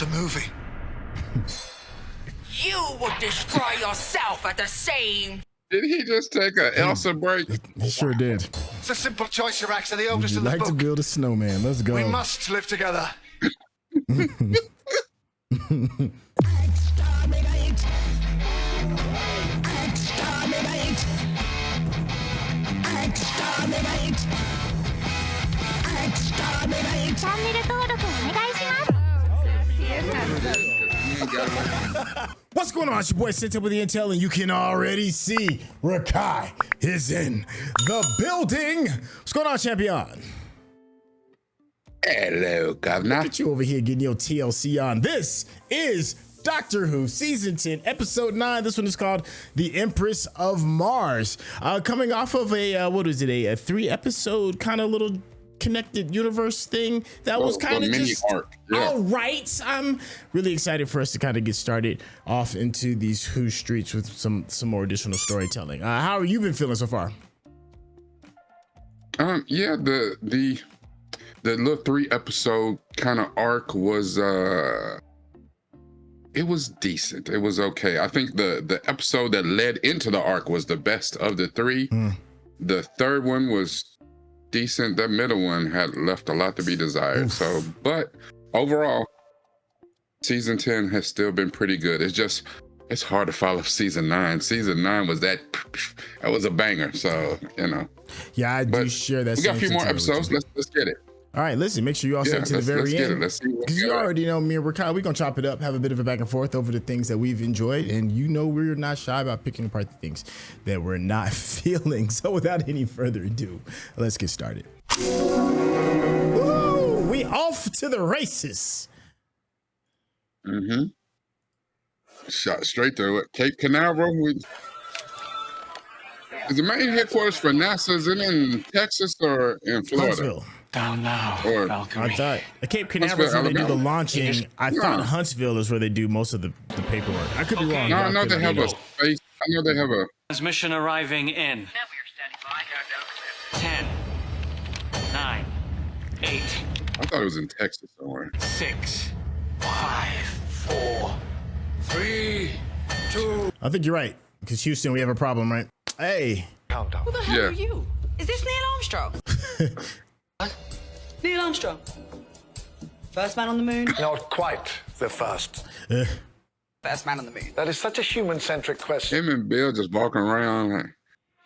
It's a movie. You will destroy yourself at the same. Did he just take a Elsa break? He sure did. It's a simple choice, Iraxxa, the Would oldest you in the like book. to build a snowman? Let's go. We must live together. What's going on? It's your boy Sent Up with the Intel, and you can already see Rakai is in the building. What's going on, champion? Hello, governor. Look at you over here getting your TLC on. This is Doctor Who Season 10, Episode 9. This one is called The Empress of Mars. Coming off of a, a 3-episode kind of little connected universe thing that was kind of just arc. Yeah. All right. I'm really excited for us to kind of get started off into these Who streets with some more additional storytelling. How have you been feeling so far? Yeah, the little 3-episode kind of arc was it was decent. It was okay. I think the episode that led into the arc was the best of the 3. The third one was decent. That middle one had left a lot to be desired. Oof. So, but overall, season 10 has still been pretty good. It's hard to follow season 9. Season 9 was that was a banger. So, you know. Yeah, I do share that. We got a few more episodes. Let's get it. All right, listen, make sure you all stay to the very end. Let's see what Because you already know me and Rakai, we're going to chop it up, have a bit of a back and forth over the things that we've enjoyed. And you know we're not shy about picking apart the things that we're not feeling. So without any further ado, let's get started. Woo! We off to the races. Mm-hmm. Shot straight through it. Cape Canaveral. Is the main headquarters for NASA, is it in Texas or in Florida? Huntsville. Down now, Or- Valkyrie. I thought Cape Canaveral is where they do the Alabama. launching. I thought Huntsville is where they do most of the paperwork. I could be wrong. No, but I know they have a space. I know they have a. Transmission arriving in 10, 9, 8, I thought it was in Texas somewhere. 6, 5, 4, 3, 2. I think you're right. Because Houston, we have a problem, right? Hey. Countdown. Who the hell Yeah. are you? Is this Neil Armstrong? Neil Armstrong. First man on the moon. Not quite the first. First man on the moon. That is such a human-centric question. Him and Bill just walking around like,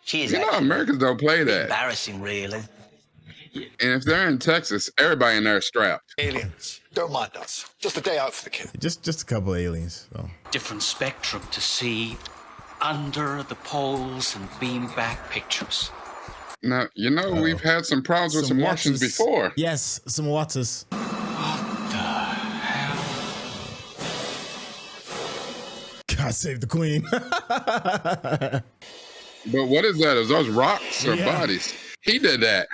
She is you know, actually Americans don't play that. embarrassing, really. And if they're in Texas, everybody in there is strapped. Aliens. Don't mind us. Just a day out for the kid. Just a couple of aliens. So. Different spectrum to see under the poles and beam back pictures. Now, you know, we've had some problems with some Martians Watts. before. Yes, some Watts. God save the queen. But what is that? Is those rocks or Yeah. bodies? He did that.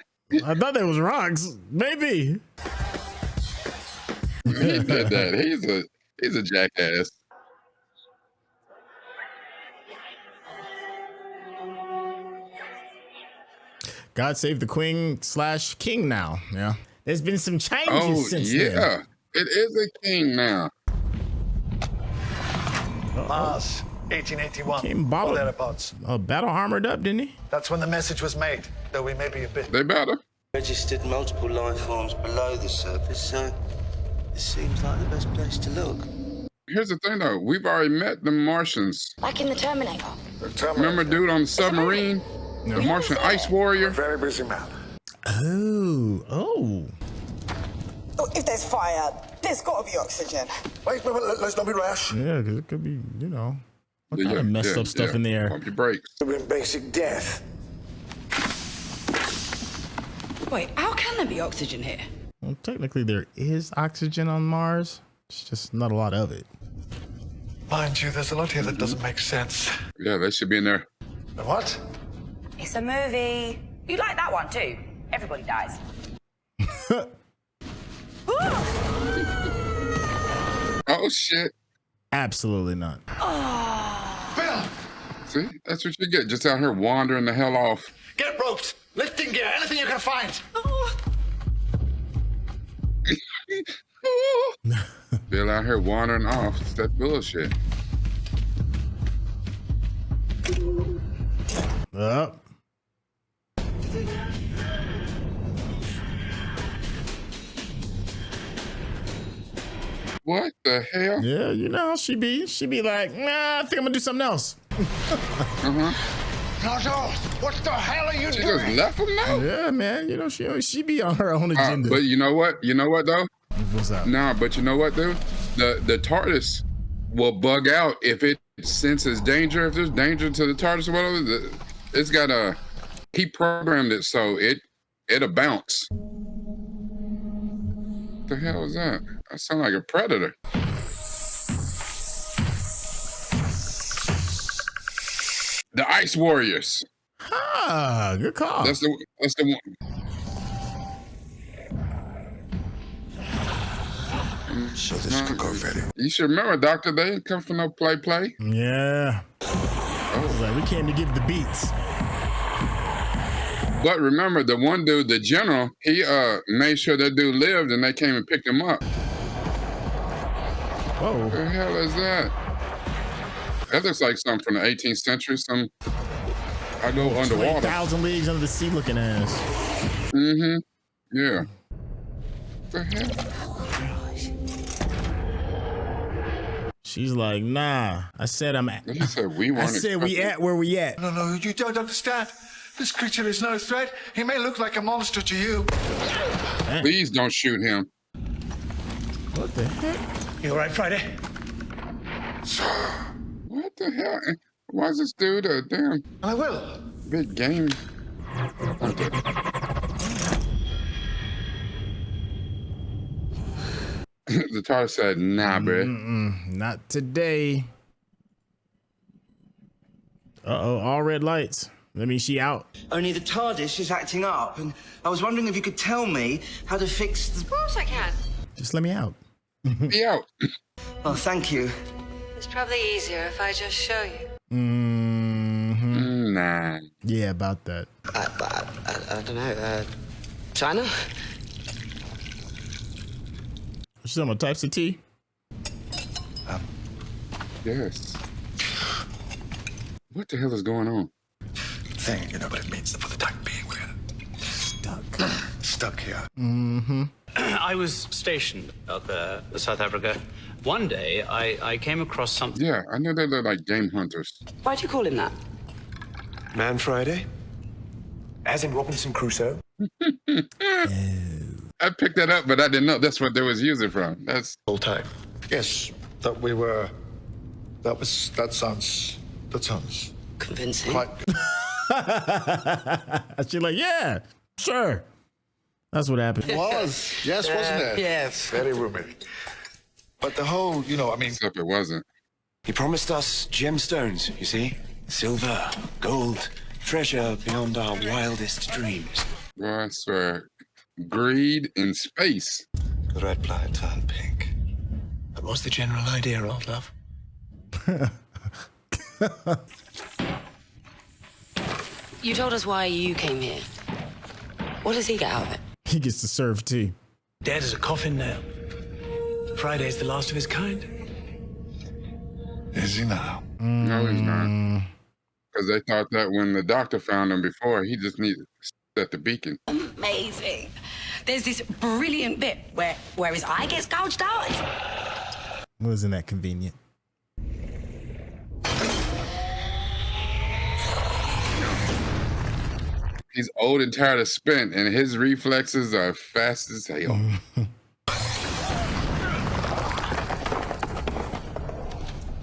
I thought that was rocks. Maybe. He did that. He's a jackass. God save the queen / king now. Yeah. There's been some changes Oh, since yeah. then. It is a king now. Mars, 1881. Came Or bottled. thereabouts. Battle armored up, didn't he? That's when the message was made, though we may be a bit. They better. Registered multiple life forms below the surface, so it seems like the best place to look. Here's the thing, though. We've already met the Martians. Like in the Terminator. Remember dude on the submarine? The Martian ice warrior? Very busy man. Oh. Oh, if there's fire, there's got to be oxygen. Wait, let's not be rash. Yeah, because it could be, you know, what kind of messed up stuff in the air. Pump your brakes. We're in basic death. Wait, how can there be oxygen here? Well, technically, there is oxygen on Mars. It's just not a lot of it. Mind you, there's a lot here that doesn't make sense. Yeah, they should be in there. What? It's a movie. You like that one too? Everybody dies. Oh, shit. Absolutely not. Bill, See? That's what you get. Just out here wandering the hell off. get roped. Lifting gear, anything you can find. Still out here wandering off. It's that bullshit. Up. What the hell? Yeah, you know, she be like, nah, I think I'm gonna do something else. Nardole, what the hell are you She doing? just left him now? Yeah, man, you know, she be on her own agenda. But you know what? You know what though? What's up? Nah, but you know what, dude? The TARDIS will bug out if it senses danger. If there's danger to the TARDIS or whatever, it's got he programmed it so it'll bounce. What the hell is that? That sounds like a predator. The Ice Warriors. Ah, good call. That's the one. So this could go very. You should remember, Doctor, they ain't come for no play. Yeah. Oh, like, we came to give the beats. But remember, the one dude, the general, he made sure that dude lived, and they came and picked him up. Whoa. What the hell is that? That looks like something from the 18th century. I go underwater. 1,000 leagues under the sea looking ass. Mm-hmm. Yeah. What the hell? She's like, nah. I said I'm at. He said we weren't. I said we at where we at. No, you don't understand. This creature is no threat. He may look like a monster to you. Please don't shoot him. What the heck? You all right, Friday? What the hell? Why is this dude a damn I will. big game? The TARDIS said, nah, bruh. Not today. Uh-oh, all red lights. That means she out. Only the TARDIS is acting up, and I was wondering if you could tell me how to fix the... Of course I can. Just let me out. Be out. Oh, thank you. It's probably easier if I just show you. Mm-hmm. Nah. Yeah, about that. I don't know. China? She's on my types of tea. Yes. What the hell is going on? Thing, you know what it means for the time being. We're stuck here. Mm-hmm. I was stationed out there, South Africa. One day, I came across something. Yeah, I knew they looked like game hunters. Why'd you call him that? Man Friday? As in Robinson Crusoe? I picked that up, but I didn't know that's what they was using from. That's Full time. Yes, that we were. That sounds Convincing. quite. She's like, yeah, sure. That's what happened. It was, yes, wasn't it? Yes. Very roomy. But the whole, except it wasn't. He promised us gemstones, you see? Silver, gold, treasure beyond our wildest dreams. Boy, I swear. Greed in space. The red planet turned pink. That was the general idea, old love. You told us why you came here. What does he get out of it? He gets to serve tea. Dead as a coffin nail. Friday's the last of his kind. Is he now? No, he's not. Because they thought that when the doctor found him before, he just needed to set the beacon. Amazing. There's this brilliant bit where his eye gets gouged out. Wasn't that convenient? He's old and tired of spent, and his reflexes are fast as hell.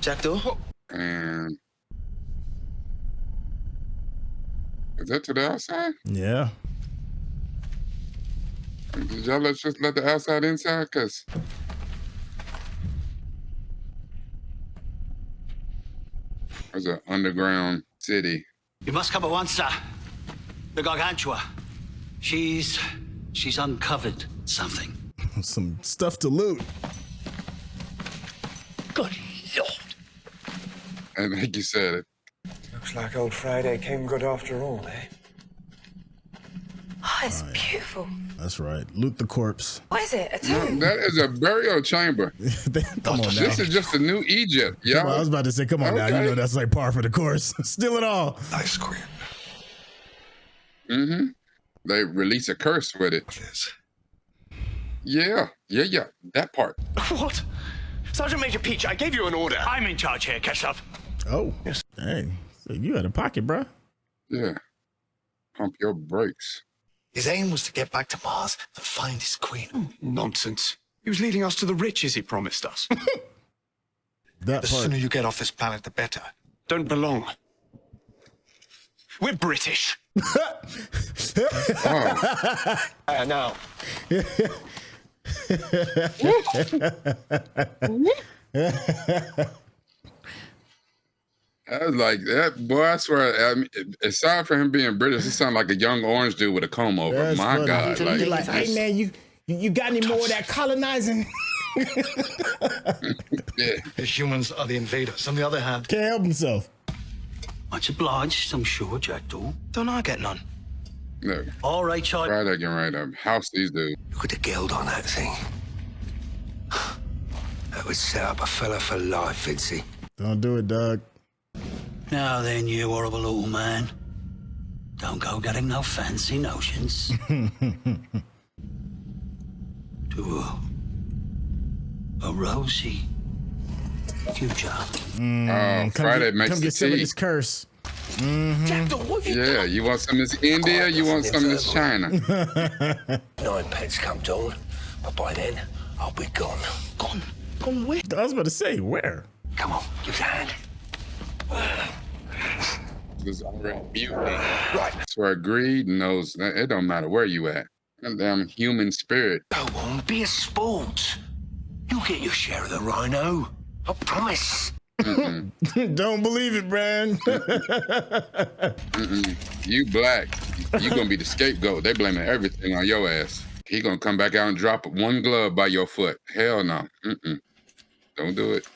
Jack door? And is that to the outside? Yeah. Did y'all just let the outside inside? Because there's an underground city. You must come at once, sir. The Gargantua. She's uncovered something. Some stuff to loot. Good Lord. And like you said, Looks like old Friday came good after all, eh? Oh, it's beautiful. That's right. Loot the corpse. What is it? A No, tomb? that is a burial chamber. Come on now. This is just the new Egypt, Come on, I y'all. was about to say, come on now. You Okay. know that's like par for the course. Steal it all. Ice cream. Mm-hmm. They release a curse with it. Yeah. That part. What? Sergeant Major Peach, I gave you an order. I'm in charge here, Catchlove. Oh, yes. Dang. So you had a pocket, bro. Yeah. Pump your brakes. His aim was to get back to Mars and find his queen. Nonsense. He was leading us to the riches he promised us. That The part. sooner you get off this planet, the better. Don't belong. We're British. Now. I was like, that boy, I swear, I mean, aside from him being British, he sounded like a young orange dude with a comb over. That's My funny. God. You're Like, like, hey man, you got any more of that colonizing? yeah. The humans are the invaders. On the other hand, Can't help himself. Much obliged, I'm sure, Jackdaw. don't I get none? No. All right, child. Try that again right up. House these dudes. Look at the guild on that thing. That would set up a fella for life, Vincy. Don't do it, Doug. Now then, you horrible little man. Don't go getting no fancy notions. To a rosy future. Friday makes Come the get some of tea. this curse. Yeah, you want some of this India? You want some of this China? 9pence come dawn, but by then, I'll be gone. Gone? Gone where? I was about to say, where? Come on, give us a hand. There's already mutiny. Right. Swear greed knows it don't matter where you at. Damn human spirit. Go on, be a sport. You'll get your share of the rhino. I promise. Don't believe it, Brand. You black. You gonna be the scapegoat. They blaming everything on your ass. He gonna come back out and drop one glove by your foot. Hell no. Don't do it.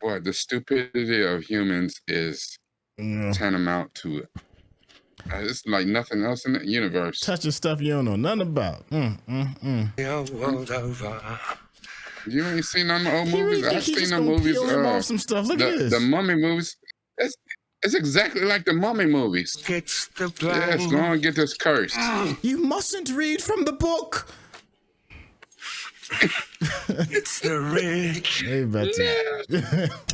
Boy, the stupidity of humans is tantamount to it's like nothing else in the universe. Touching stuff you don't know nothing about. Your world over. You ain't seen none of the old He movies? really I've think he seen just the gonna movies. peel him off some stuff. Look at this. The Mummy movies. It's exactly like the Mummy movies. Gets the blame. Yes, go on and get this curse. You mustn't read from the book. It's the rich. Hey, Betty.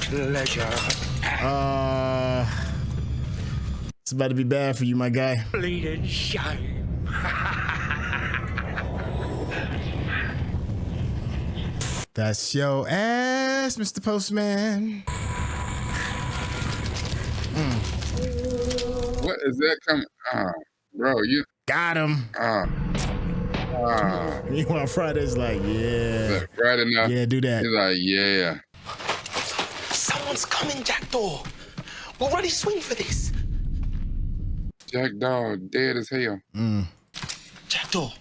Pleasure. It's about to be bad for you, my guy. Bleeding shame. That's your ass, Mr. Postman. What is that coming? Bro, you got him. Meanwhile, Friday's like, yeah. Right enough. Yeah, do that. He's like, yeah. Someone's coming, Jackdaw. We'll really swing for this. Jackdaw dead as hell. Jackdaw.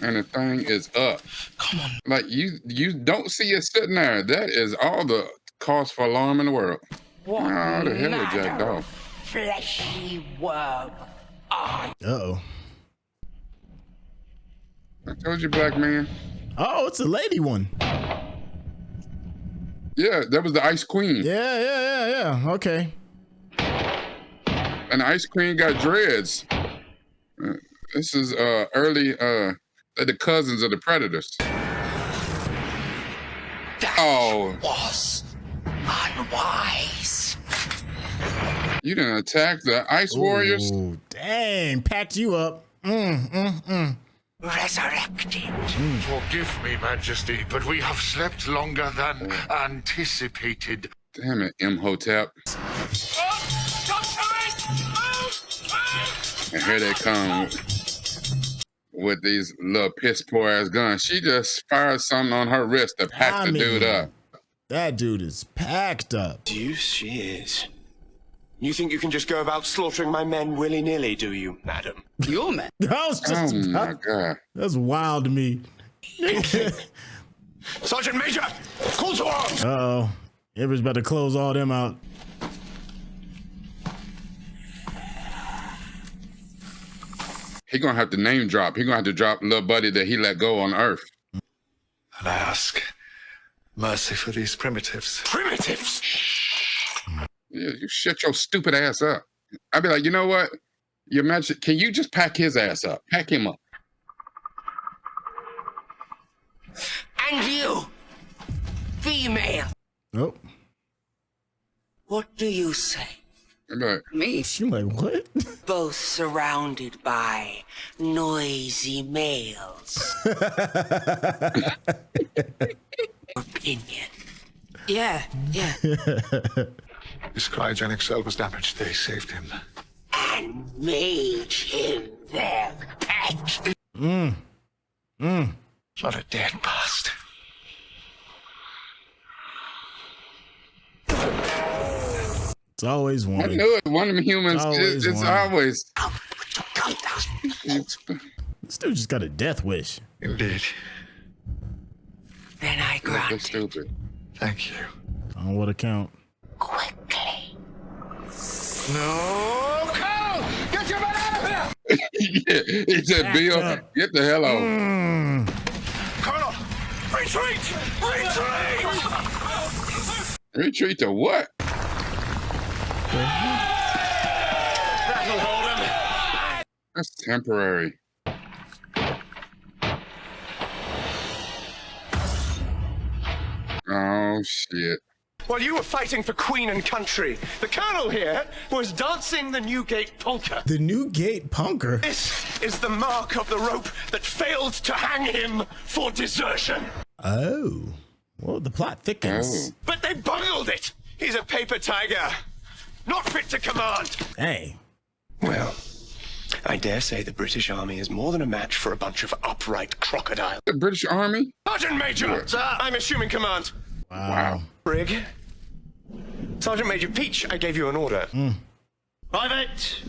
And the thing is up. Come on. Like you don't see it sitting there. That is all the cause for alarm in the world. What Oh, the hell is Jackdaw? fleshy worm. Uh-oh. I told you, black man. Oh, it's a lady one. Yeah, that was the Ice Queen. Yeah. Okay. And the Ice Queen got dreads. This is early the cousins of the Predators. I'm wise. You didn't attack the Ice Warriors? Ooh, dang, packed you up. Resurrected. Forgive me, Majesty, but we have slept longer than anticipated. Damn it, Imhotep. And here they come with these little piss poor ass guns. She just fired something on her wrist to pack the dude up. That dude is packed up. Deuce she is. You think you can just go about slaughtering my men willy-nilly, do you, madam? Your men? That was just my God. That's wild to me. Sergeant Major, call to arms! Uh-oh. Everybody's about to close all them out. He gonna have to name drop. He gonna have to drop little buddy that he let go on Earth. And I ask mercy for these primitives. Primitives? Yeah, you shut your stupid ass up. I'd be like, you know what? You imagine? Can you just pack his ass up? Pack him up. And you, female. Nope. What do you say? I'd be like, Me? She like, what? Both surrounded by noisy males. Opinion. Yeah. His cryogenic cell was damaged. They saved him. And made him their pet. Not a dead past. It's always one. I knew it. One of them humans. It's one. always. This dude just got a death wish. Indeed. Then I grant That's stupid. Thank you. On what account? quickly. No, Carl! Get your man out of here! Yeah, he said, Bill, get the hell out. Colonel, retreat! Retreat! Retreat to what? That'll hold him. That's temporary. Oh, shit. While you were fighting for Queen and country, the Colonel here was dancing the Newgate polka. The Newgate punker? This is the mark of the rope that failed to hang him for desertion. Oh. Well, the plot thickens. But they bungled it. He's a paper tiger, not fit to command. Hey. Well, I dare say the British Army is more than a match for a bunch of upright crocodiles. The British Army? Sergeant Major! Sir, I'm assuming command. Wow. Brig. Sergeant Major Peach, I gave you an order. Private!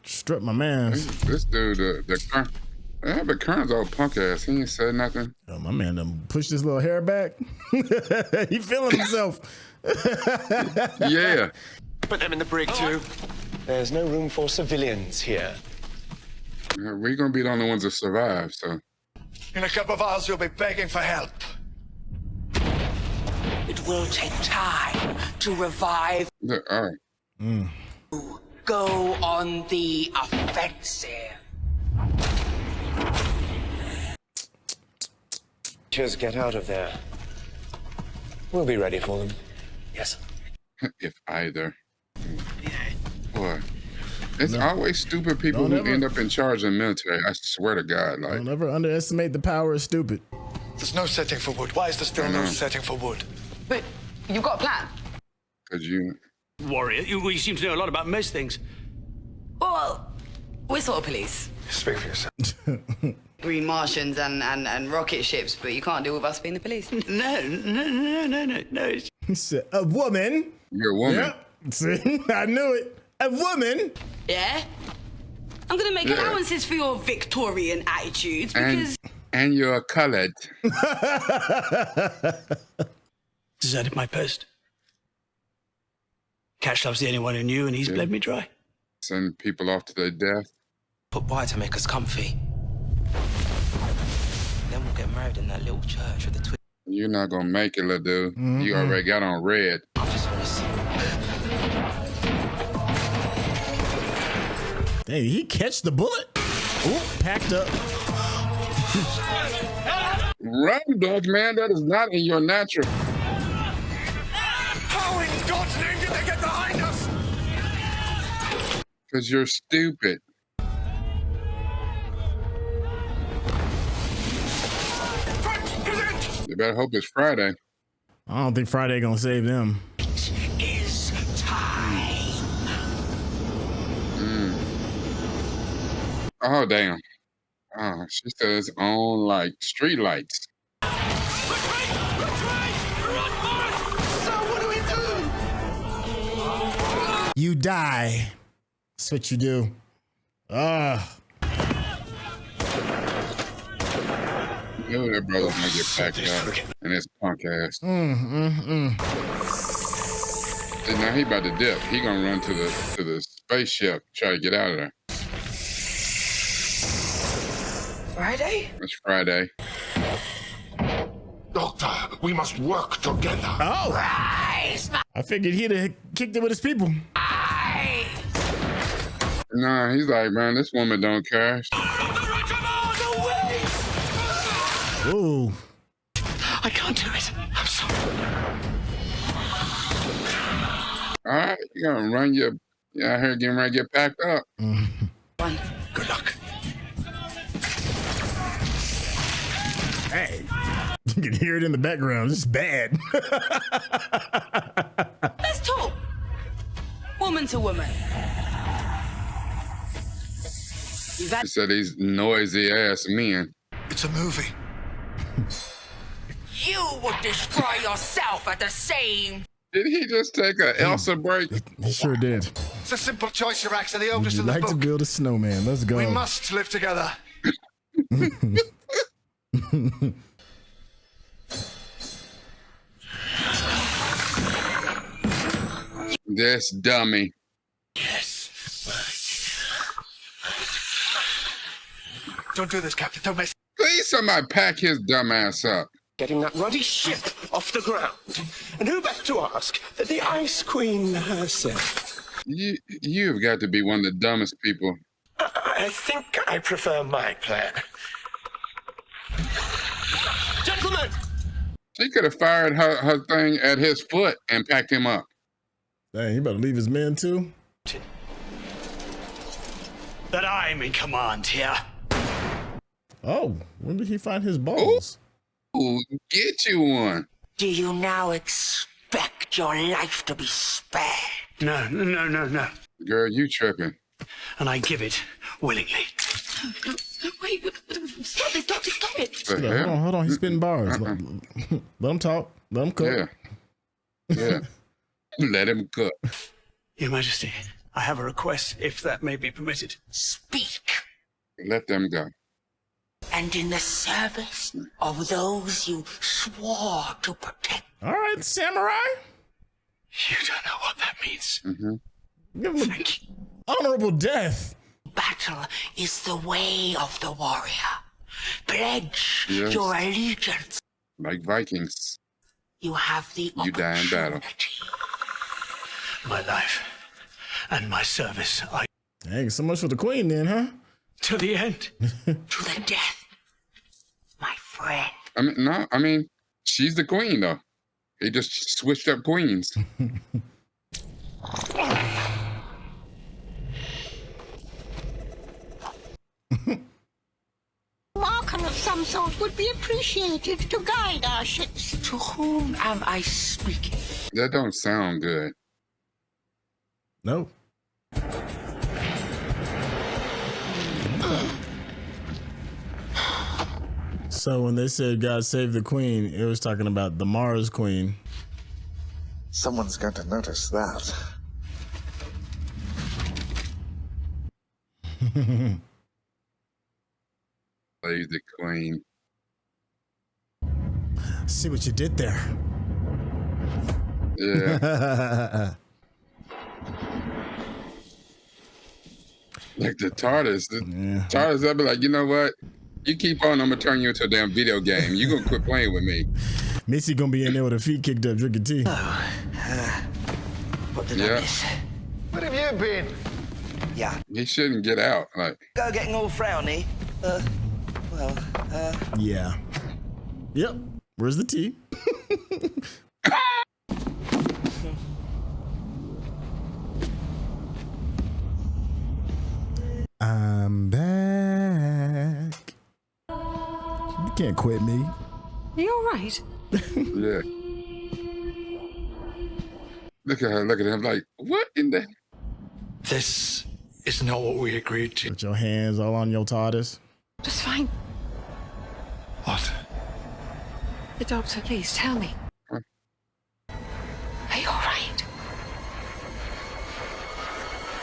Struck my man. This dude, the Colonel's old punk ass. He ain't said nothing. Oh, my man done pushed his little hair back. He feeling himself. Yeah. Put them in the brig, too. There's no room for civilians here. We're going to be the only ones that survive, so. In a couple of hours, you'll be begging for help. It will take time to revive. All right. Go on the offensive. Just get out of there. We'll be ready for them. Yes. If either. Boy. It's always stupid people who end up in charge of the military. I swear to God. Like, don't ever underestimate the power of stupid. There's no setting for wood. Why is there still no setting for wood? But you've got a plan? Because you... Warrior, you seem to know a lot about most things. Well, we're sort of police. Speak for yourself. Green Martians and rocket ships, but you can't deal with us being the police. No. He said, a woman? You're a woman. Yep. See? I knew it. A woman? Yeah? I'm gonna make allowances for your Victorian attitudes because... And you're colored. Deserted my post. Catchlove's the only one who knew, and he's bled me dry. Send people off to their death. Put by to make us comfy. Then we'll get married in that little church with the twin. You're not going to make it, little dude. You already got on red. I'm just gonna see. Dang, did he catch the bullet? Ooh, packed up. Run, Dutch man. That is not in your natural. How in God's name did they get behind us? Because you're stupid. You better hope it's Friday. I don't think Friday gonna save them. Is time. Oh, damn. Oh, she says on like street lights. You die. That's what you do. You know that brother's gonna get packed up and his punk ass. See, now he about to dip. He gonna run to the spaceship, try to get out of there. Friday? It's Friday. Doctor, we must work together. Oh! I figured he'd have kicked it with his people. Nah, he's like, man, this woman don't care. Ooh. I can't do it. I'm sorry. All right, you gonna run your out here getting ready to get packed up. Good luck. Hey, you can hear it in the background. It's bad. Let's talk. Woman to woman. He said these noisy ass men. It's a movie. You would destroy yourself at the same. Did he just take a Elsa break? He sure did. It's a simple choice, Iraxxa, the Would oldest you in the like to book. build a snowman? Let's go. We must live together. This dummy. Don't do this, Captain. Don't mess. Please somebody pack his dumb ass up. Getting that ruddy ship off the ground. And who better to ask than the Ice Queen herself? You've got to be one of the dumbest people. I think I prefer my plan. Gentlemen! She could have fired her thing at his foot and packed him up. Dang, you better leave his men too. That I'm in command here. Oh, when did he find his balls? Ooh, get you one. Do you now expect your life to be spared? No. Girl, you tripping. And I give it willingly. Wait, stop it, doctor, stop it. Hold on, he's spitting bars. Let him talk. Let him cook. Yeah. Let him cook. Your Majesty, I have a request, if that may be permitted. Speak. Let them go. And in the service of those you swore to protect. All right, samurai. You don't know what that means. Give him an honorable death. Battle is the way of the warrior. Pledge Yes. your allegiance. Like Vikings. You have the You die in battle. My life and my service are Dang, so much for the queen then, huh? to the end. to the death, my friend. I mean, she's the queen though. They just switched up queens. Marker of some sort would be appreciated to guide our ships. To whom am I speaking? That don't sound good. No. So when they said God save the queen, it was talking about the Mars queen. Someone's going to notice that. Play the queen. See what you did there. Yeah. Like the TARDIS. TARDIS, I'll be like, you know what? You keep on, I'm gonna turn you into a damn video game. You gonna quit playing with me. Missy gonna be in there with her feet kicked up drinking tea. What did I miss? Where have you been? Yeah. He shouldn't get out. Like, Go getting all frowny. Yeah. Yep. Where's the tea? I'm back. You can't quit me. Are you all right? yeah. Look at her, look at him like, what in the? This is not what we agreed to. Put your hands all on your TARDIS. Just fine. What? The doctor, please tell me. Huh? Are you all right?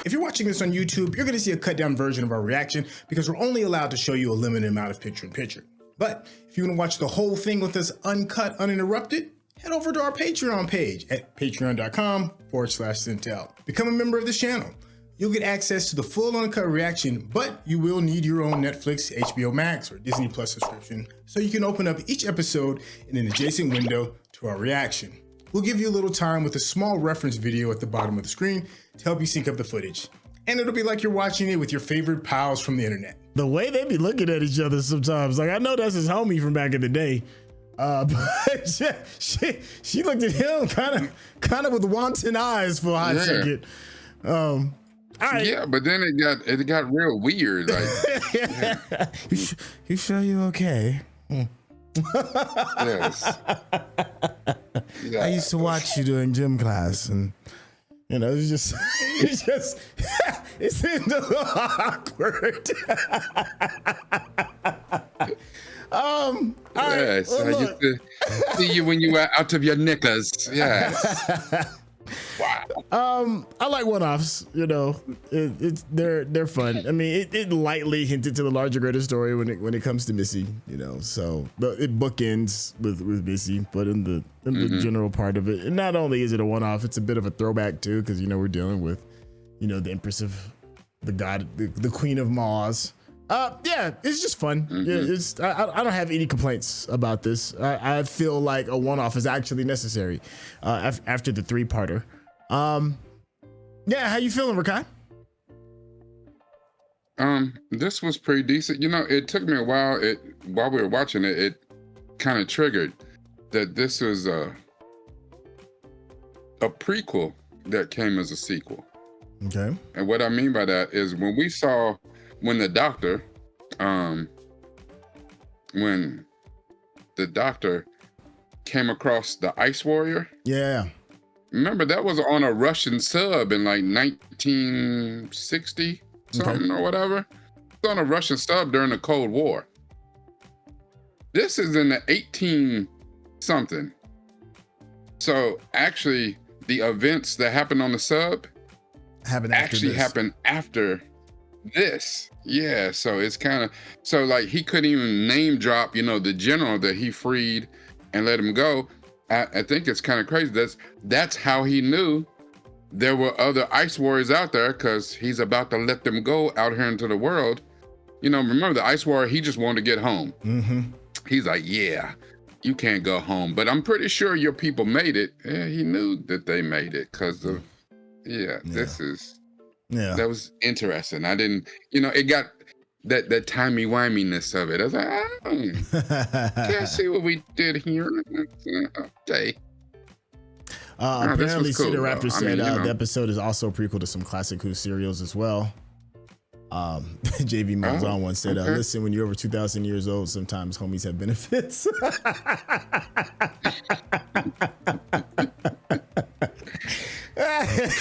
If you're watching this on YouTube, you're gonna see a cut down version of our reaction because we're only allowed to show you a limited amount of picture-in-picture. But if you wanna watch the whole thing with us uncut, uninterrupted, head over to our Patreon page at patreon.com/Centel. Become a member of this channel. You'll get access to the full uncut reaction, but you will need your own Netflix, HBO Max, or Disney Plus subscription so you can open up each episode in an adjacent window to our reaction. We'll give you a little time with a small reference video at the bottom of the screen to help you sync up the footage. And it'll be like you're watching it with your favorite pals from the internet. The way they be looking at each other sometimes, like I know that's his homie from back in the day. But she looked at him kind of with wanton eyes for a hot second. All right. Yeah, but then it got real weird. Like, yeah. You sure you okay? Yes. Yeah. I used to watch you during gym class, and you know, it seemed a little awkward. All right. Yes, I used to see you when you were out of your knickers. Yes. Wow. I like one-offs. You know, they're fun. I mean, it lightly hinted to the larger, greater story when it comes to Missy. You know, so it bookends with Missy, but in the general part of it, and not only is it a one-off, it's a bit of a throwback too, because you know we're dealing with, you know, the Empress of the Queen of Mars. Yeah, it's just fun. Yeah, I don't have any complaints about this. I feel like a one-off is actually necessary after the three-parter. Yeah, how you feeling, Rakai? This was pretty decent. You know, it took me a while. While we were watching it, it kind of triggered that this was a prequel that came as a sequel. Okay. And what I mean by that is when the doctor came across the Ice Warrior. Yeah. Remember, that was on a Russian sub in like 1960 something or whatever. It's on a Russian sub during the Cold War. This is in the 18 something. So actually, the events that happened on the sub happened after this. Yeah, so it's kind of, so like he couldn't even name drop, you know, the general that he freed and let him go. I think it's kind of crazy. That's how he knew there were other Ice Warriors out there, because he's about to let them go out here into the world. You know, remember the Ice Warrior, he just wanted to get home. He's like, yeah, you can't go home, but I'm pretty sure your people made it. Yeah, he knew that they made it because of, this is, that was interesting. I didn't, you know, it got that timey-wiminess of it. I was like, can't see what we did here. Okay. Apparently, cool, Cedar Raptor said you know. the episode is also a prequel to some classic Who serials as well. JV Malzahn once said, listen, when you're over 2,000 years old, sometimes homies have benefits.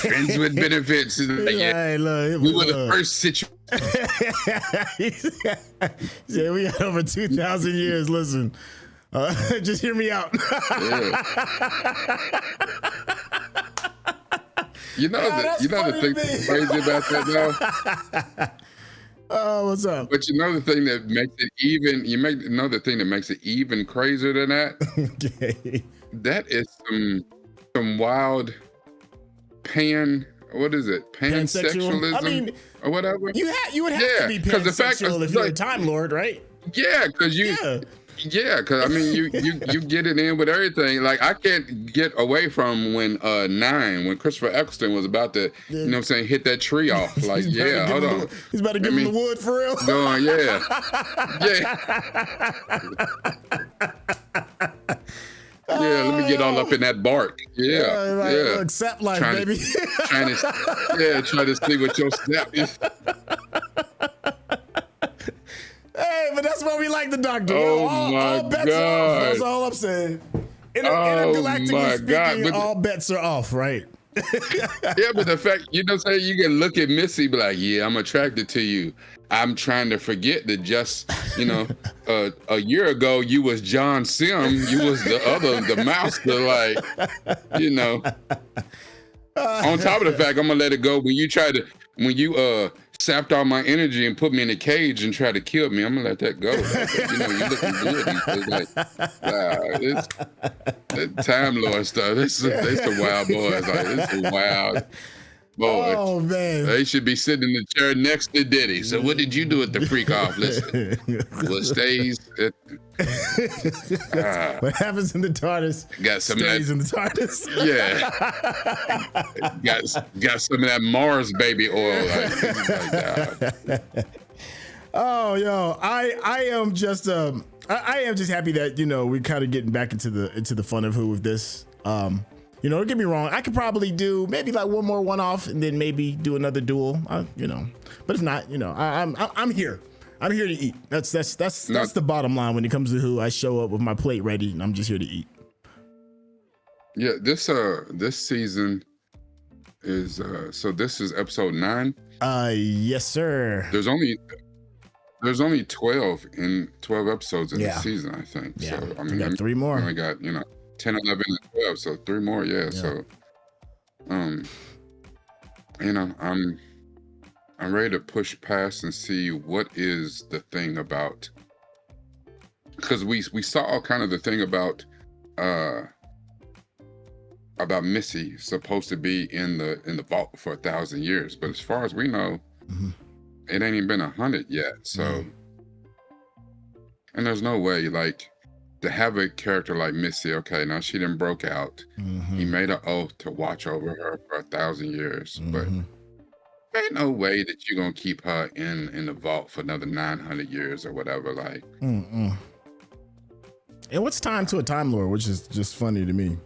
Friends with benefits. Hey, look, we were the first situation. He said, we got over 2,000 years. Listen, just hear me out. You know the thing that's crazy about that though? Oh, what's up? But you know the thing that makes it even, the thing that makes it even crazier than that? Okay. That is some wild pansexualism, I mean, or whatever. You would have to be pansexual if you're a Time Lord, right? Yeah, because because I mean you get it in with everything. Like I can't get away from when Christopher Eccleston was about to, you know what I'm saying, hit that tree off. Like, hold on. He's about to give him the wood for real. Going, let me get all up in that bark. Look, sap life, baby. Trying to see what your snap is. Hey, but that's why we like the Doctor. All bets are off. That's all I'm saying. Intergalactically speaking, all bets are off, right? Yeah, but the fact, you know what I'm saying, you can look at Missy, be like, yeah, I'm attracted to you. I'm trying to forget that just, you know, a year ago, you was John Sim. You was the mouse, like, you know. On top of the fact, I'm going to let it go. When you sapped all my energy and put me in a cage and tried to kill me, I'm gonna let that go. You know, you're looking good. It's like, wow, it's Time Lord stuff. They some wild boys. Like, this is wild. Boy, oh man, they should be sitting in the chair next to Diddy. So what did you do at the freak off? Listen, what stays? What happens in the TARDIS Got some stays of that, in the TARDIS. Yeah, got some of that Mars baby oil. Like, oh, yo, I am just I am just happy that we're kind of getting back into the fun of who with this. Don't get me wrong. I could probably do maybe like one more one-off and then maybe do another duel. But if not, I'm here. I'm here to eat. That's the bottom line when it comes to who. I show up with my plate ready and I'm just here to eat. Yeah, this season is so this is episode 9. Yes, sir. There's only 12 episodes in the season, I think. Yeah, So I mean, got 3 more. I got 10, 11, and 12, so 3 more. Yeah. So, I'm ready to push past and see what is the thing about, because we saw kind of the thing about Missy supposed to be in the vault for 1,000 years, but as far as we know, it ain't even been 100 yet. So, and there's no way like to have a character like Missy. Okay, now she done broke out. He made an oath to watch over her for 1,000 years, but ain't no way that you're gonna keep her in the vault for another 900 years or whatever. Like, and what's time to a Time Lord, which is just funny to me.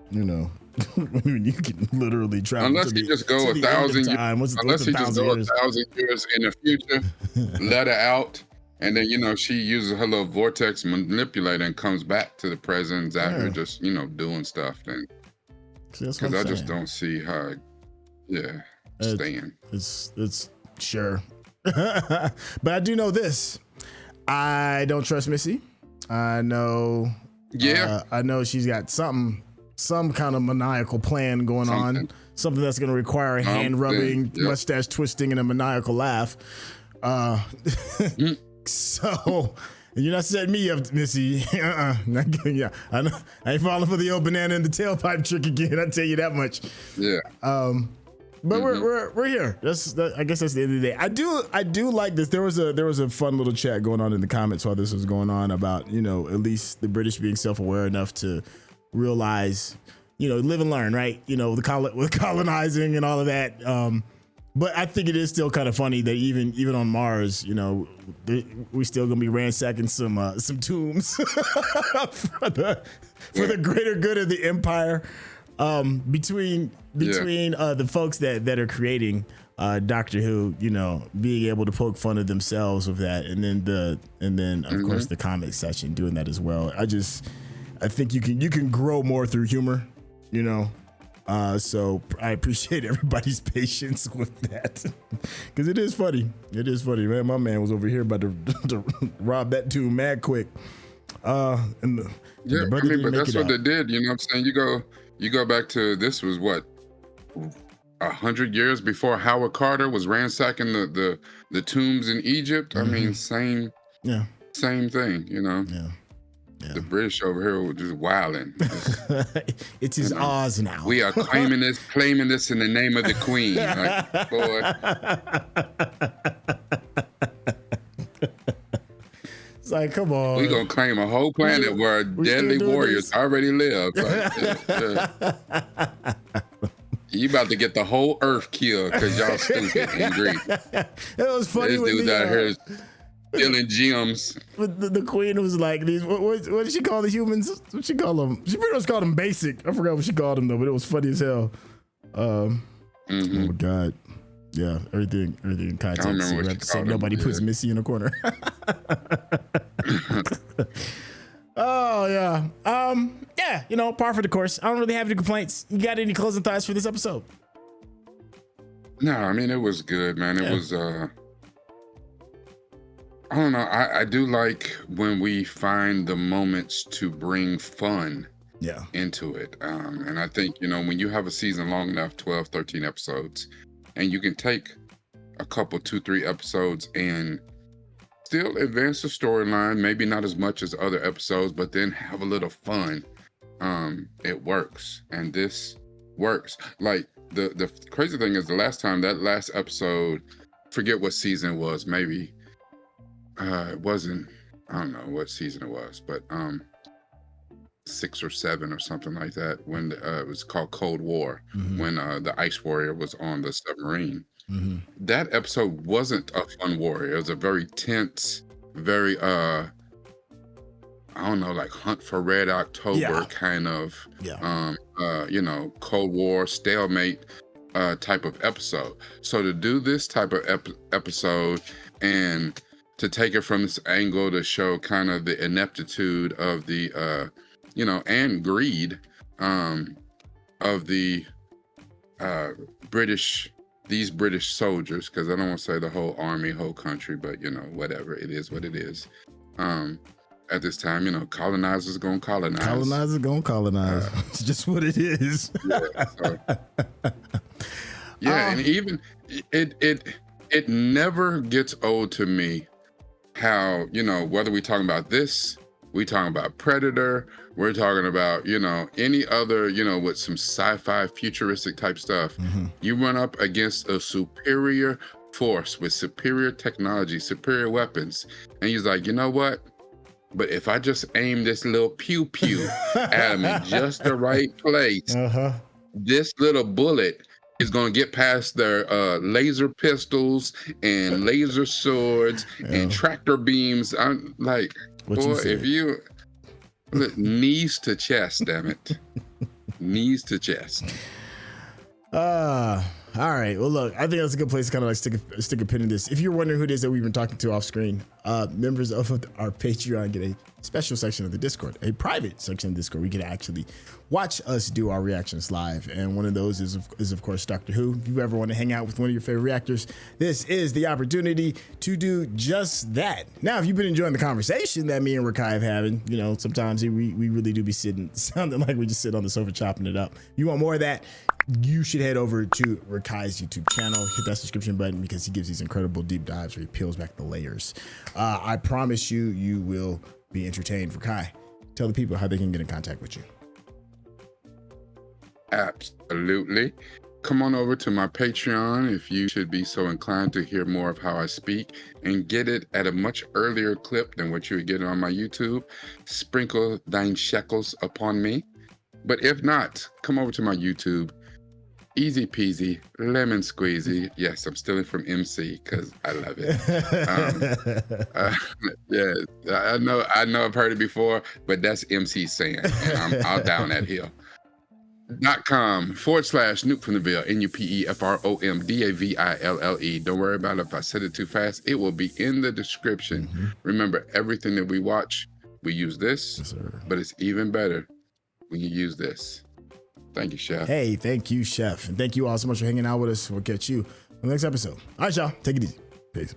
When you can literally travel. Unless you just go 1,000 years. Unless you just go 1,000 years in the future, let her out. And then, she uses her little vortex manipulator and comes back to the present out here just, doing stuff. Then, because I just don't see her, staying. It's sure. But I do know this. I don't trust Missy. I know. Yeah. I know she's got some kind of maniacal plan going on. Something that's going to require hand rubbing, mustache twisting, and a maniacal laugh. So you're not setting me up, Missy. Not getting, I know, I ain't falling for the old banana in the tailpipe trick again. I tell you that much. Yeah. But we're here. I guess that's the end of the day. I do like this. There was a fun little chat going on in the comments while this was going on about at least the British being self-aware enough to realize live and learn, right? With colonizing and all of that. But I think it is still kind of funny that even on Mars, we still gonna be ransacking some tombs for the greater good of the empire. Between the folks that are creating Doctor Who, being able to poke fun of themselves with that, and then of course the comic section doing that as well. I think you can grow more through humor, so I appreciate everybody's patience with that because it is funny. It is funny, man. My man was over here about to rob that tomb mad quick. But that's what they did. You know what I'm saying? You go back to, this was what, 100 years before Howard Carter was ransacking the tombs in Egypt. I mean, same thing, Yeah. The British over here were just wilding. It's his Oz now. We are claiming this in the name of the Queen. Like, boy. It's like, come on. We're going to claim a whole planet where deadly warriors already live. Like, you about to get the whole earth killed because y'all stupid and greedy. It was funny. This dude out here stealing gems. The Queen was like, these. What did she call the humans? What she call them? She pretty much called them basic. I forgot what she called them though, but it was funny as hell. Oh my God. Yeah, everything in context. So we have to say nobody puts Missy in a corner. Oh yeah. Yeah, par for the course. I don't really have any complaints. You got any closing thoughts for this episode? No, I mean it was good, man. It was I don't know. I do like when we find the moments to bring fun into it. And I think, when you have a season long enough, 12, 13 episodes, and you can take a couple, 2-3 episodes and still advance the storyline, maybe not as much as other episodes, but then have a little fun. It works, and this works. Like the crazy thing is, the last episode, forget what season it was, maybe it wasn't, I don't know what season it was, but 6 or 7 or something like that, when it was called Cold War, when the Ice Warrior was on the submarine. That episode wasn't a fun warrior. It was a very tense, very I don't know, like Hunt for Red October kind of Cold War stalemate type of episode. So to do this type of episode and to take it from this angle to show kind of the ineptitude of the and greed of the these British soldiers, because I don't want to say the whole army, whole country, but whatever, it is what it is. At this time, colonizers gonna colonize. Colonizers gonna colonize. It's just what it is. And even it never gets old to me how, whether we talking about this, we talking about Predator, we're talking about, any other, with some sci-fi futuristic type stuff. You run up against a superior force with superior technology, superior weapons, and he's like, you know what? But if I just aim this little pew-pew at him in just the right place, this little bullet is going to get past their laser pistols and laser swords and tractor beams. I'm like, boy, if you... Knees to chest, damn it. Knees to chest. All right. Well, look, I think that's a good place to kind of like stick a pin in this. If you're wondering who it is that we've been talking to off screen, members of our Patreon get a special section of the Discord, a private section of the Discord. We can actually watch us do our reactions live. And one of those is of course, Doctor Who. If you ever want to hang out with one of your favorite reactors, this is the opportunity to do just that. Now, if you've been enjoying the conversation that me and Rakai have having, sometimes we really do be sounding like we just sit on the sofa chopping it up. You want more of that? You should head over to Rakai's YouTube channel, hit that subscription button, because he gives these incredible deep dives where he peels back the layers. I promise you will be entertained. Rakai, tell the people how they can get in contact with you. Absolutely. Come on over to my Patreon if you should be so inclined to hear more of how I speak and get it at a much earlier clip than what you would get on my YouTube. Sprinkle thine shekels upon me. But if not, come over to my YouTube. Easy peasy, lemon squeezy. Yes, I'm stealing from MC because I love it. I know I've heard it before, but that's MC saying, and I'll down that hill. .com/Nuke from the Ville, NUPEFROMDAVILLE. Don't worry about it. If I said it too fast, it will be in the description. Remember, everything that we watch, we use this, but it's even better when you use this. Thank you, Chef. Hey, thank you, Chef. And thank you all so much for hanging out with us. We'll catch you on the next episode. All right, y'all. Take it easy. Peace.